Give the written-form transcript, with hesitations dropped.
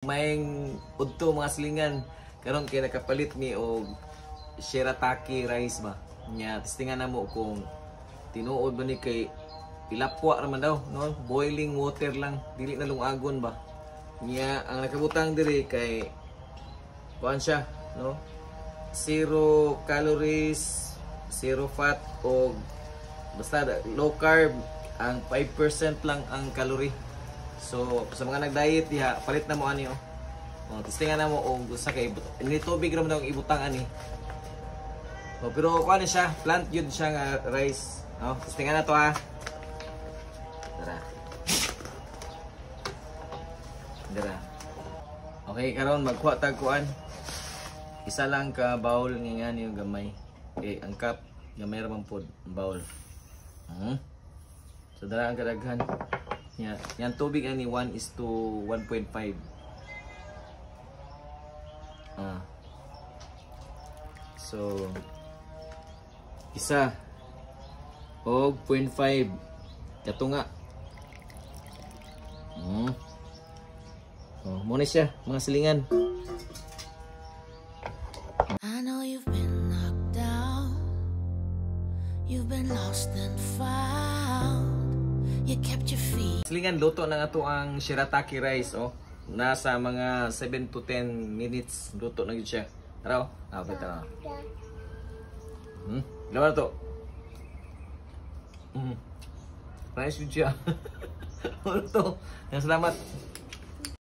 May udto mga silingan karon kay nakapalit mi og shirataki rice ba. Nya testingan namo kung tinuod ba ni kay ilapwa naman daw, no? Boiling water lang, dili na lungagon ba. Nya ang nakabutang diri kay kuan siya, no? 0 calories, 0 fat o basta low carb, ang 5% lang ang calorie. So sa mga nag-diet diha, palit na mo ani oh. Testingan na mo og usa kay ini tubig ra man daw ibutang ani. Pero kuan siya, plant yun siya nga rice. Oh, testingan na to ha. Tara. Dara. Okay, karon magkuha tag kuan. Isa lang ka bowl nga ni gamay. Okay, ang cup gamay ra man pod bowl. So dara ang kadaghan. Yan tubig ani 1:1.5. So isa og 0.5 katunga. Muna siya mga silingan. I know you've been knocked down, you've been lost and found, you kept your feet. Silingan, luto na nga to ang shirataki rice oh. Nasa mga 7 to 10 minutes luto na gyud siya. Tara oh. Beta. Lawan to. Rice gyud siya. Luto. Salamat.